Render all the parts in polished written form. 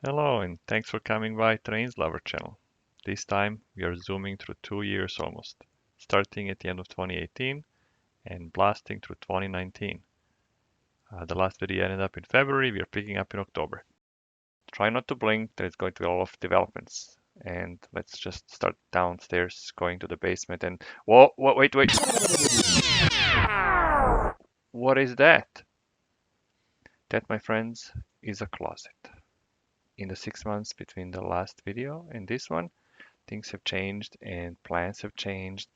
Hello, and thanks for coming by Trains Lover channel. This time we are zooming through 2 years almost, starting at the end of 2018 and blasting through 2019. The last video ended up in February, we are picking up in October. Try not to blink, there's going to be a lot of developments. And let's just start downstairs, going to the basement and... Whoa, wait. What is that? That, my friends, is a closet. In the 6 months between the last video and this one, things have changed and plans have changed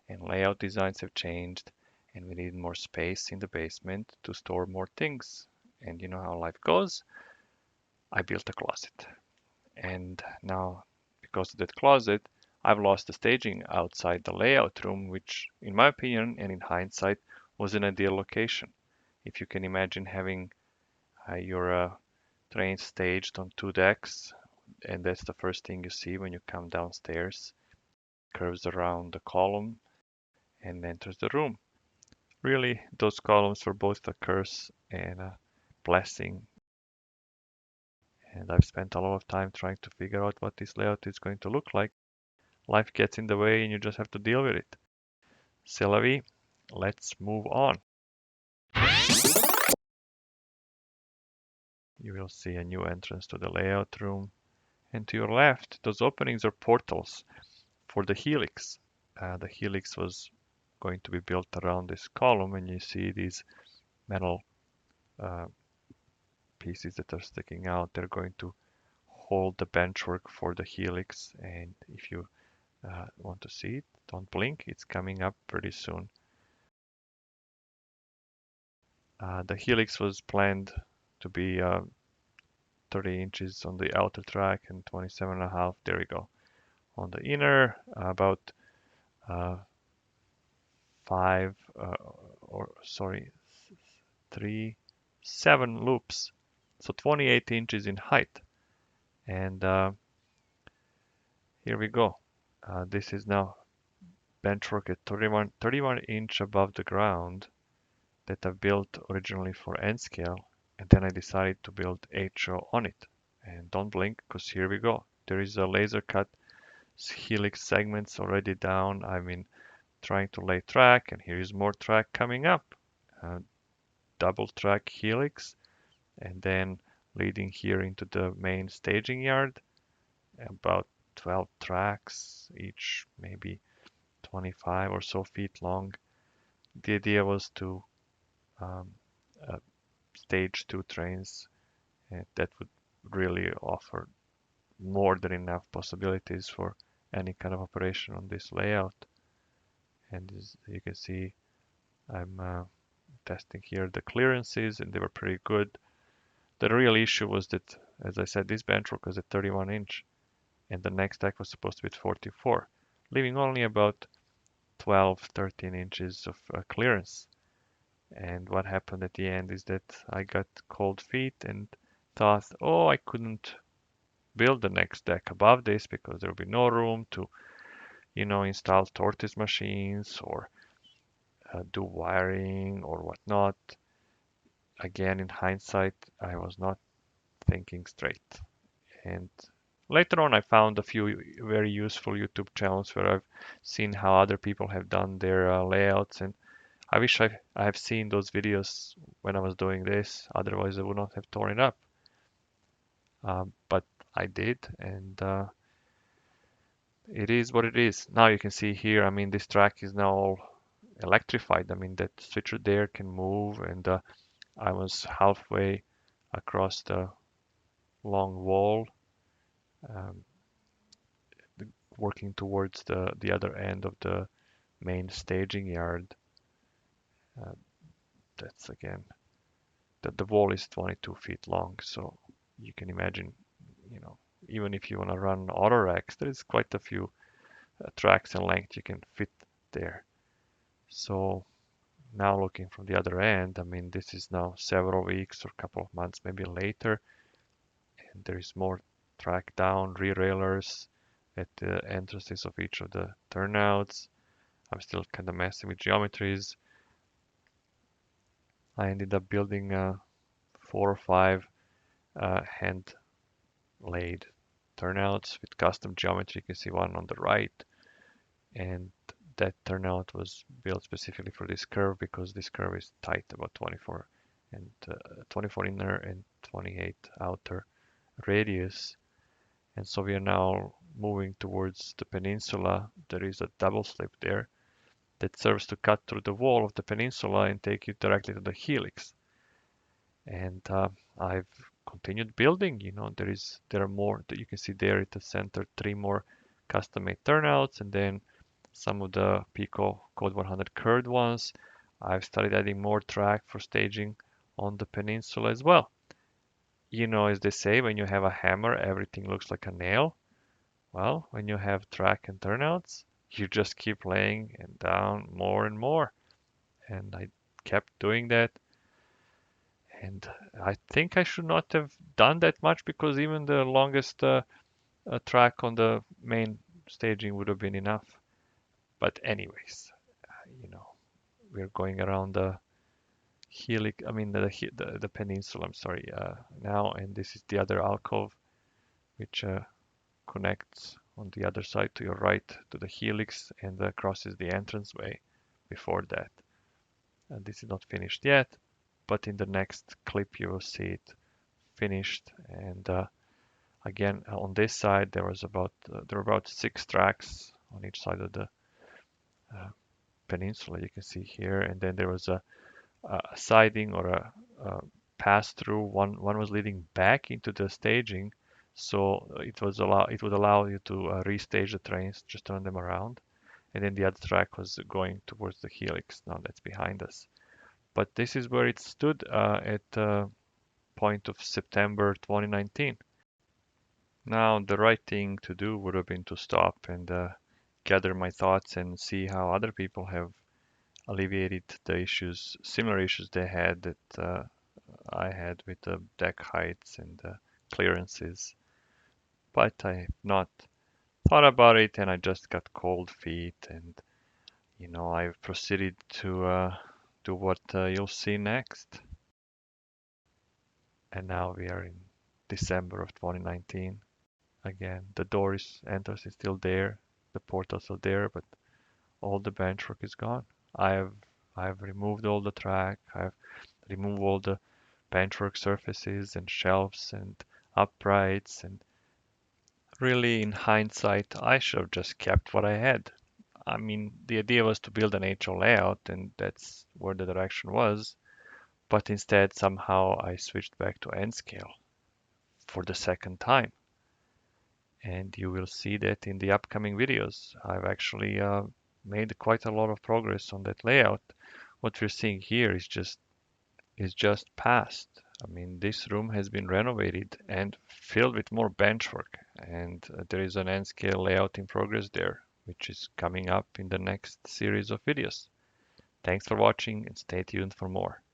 and layout designs have changed and we need more space in the basement to store more things. And you know how life goes. I built a closet. And now, because of that closet, I've lost the staging outside the layout room, which, in my opinion and in hindsight, was an ideal location. If you can imagine having your train staged on two decks, and that's the first thing you see when you come downstairs, curves around the column and enters the room. Really, those columns were both a curse and a blessing. And I've spent a lot of time trying to figure out what this layout is going to look like. Life gets in the way and you just have to deal with it. C'est la vie. Let's move on. You will see a new entrance to the layout room. And to your left, those openings are portals for the helix. The helix was going to be built around this column, and you see these metal uh, pieces that are sticking out. They're going to hold the benchwork for the helix, and if you want to see it, don't blink, it's coming up pretty soon. The helix was planned to be 30 inches on the outer track and 27.5, there we go, on the inner, about uh, five, or sorry, seven loops, so 28 inches in height. And here we go. This is now benchwork at 31 inch above the ground that I built originally for N scale, and then I decided to build HO on it. And don't blink, because here we go. There is a laser cut helix segments already down. I've been trying to lay track, and here is more track coming up. Double track helix, and then leading here into the main staging yard. About 12 tracks, each maybe 25 or so feet long. The idea was to um, uh, stage two trains, and that would really offer more than enough possibilities for any kind of operation on this layout. And as you can see, I'm testing here the clearances, and they were pretty good. The real issue was that, as I said, this benchwork was at 31 inch, and the next deck was supposed to be at 44, leaving only about 12, 13 inches of clearance. And what happened at the end is that I got cold feet and thought, oh, I couldn't build the next deck above this because there will be no room to, install tortoise machines or do wiring or whatnot. Again, in hindsight, I was not thinking straight. And later on, I found a few very useful YouTube channels where I've seen how other people have done their layouts, and I wish I have seen those videos when I was doing this. Otherwise, I would not have torn it up. But I did, and it is what it is. Now you can see here, I mean, this track is now all electrified. I mean, that switcher there can move, and I was halfway across the long wall, um, working towards the other end of the main staging yard. Uh, that's again, the wall is 22 feet long, so you can imagine, even if you want to run auto racks, there is quite a few tracks and length you can fit there. So now looking from the other end, I mean, this is now several weeks or a couple of months maybe later, and there is more track down, rear railers at the entrances of each of the turnouts. I'm still kind of messing with geometries. I ended up building 4 or 5 hand laid turnouts with custom geometry. You can see one on the right, and that turnout was built specifically for this curve because this curve is tight, about 24 and 24 inner and 28 outer radius. And so we are now moving towards the peninsula. There is a double slip there that serves to cut through the wall of the peninsula and take you directly to the helix. And I've continued building. There are more that you can see there at the center, three more custom-made turnouts, and then some of the Pico Code 100 curved ones. I've started adding more track for staging on the peninsula as well. As they say, when you have a hammer, everything looks like a nail. Well, when you have track and turnouts, you just keep laying and down more and more. And I kept doing that. And I think I should not have done that much because even the longest track on the main staging would have been enough. But anyways, you know, we're going around the helix, I mean the peninsula, I'm sorry, now, and this is the other alcove which connects on the other side to your right to the helix and crosses the entranceway before that. And this is not finished yet, but in the next clip you will see it finished. And again, on this side there were about 6 tracks on each side of the uh, peninsula. You can see here, and then there was a siding or a pass through. One was leading back into the staging, so it would allow you to restage the trains, just turn them around, and then the other track was going towards the helix. Now that's behind us. But this is where it stood at point of September 2019. Now, the right thing to do would have been to stop and gather my thoughts and see how other people have alleviated the issues, similar issues they had that I had with the deck heights and clearances. But I have not thought about it, and I just got cold feet, and I've proceeded to do what you'll see next. And now we are in December of 2019. Again, the entrance is still there, the portals are there, but all the benchwork is gone. I've removed all the track. I've removed all the benchwork surfaces and shelves and uprights. And really, in hindsight, I should have just kept what I had. I mean, the idea was to build an HO layout, and that's where the direction was. But instead, somehow I switched back to N scale for the second time. And you will see that in the upcoming videos. I've actually made quite a lot of progress on that layout. What we're seeing here is just past. I mean, this room has been renovated and filled with more benchwork, and there is an N-scale layout in progress there, which is coming up in the next series of videos. Thanks for watching and stay tuned for more.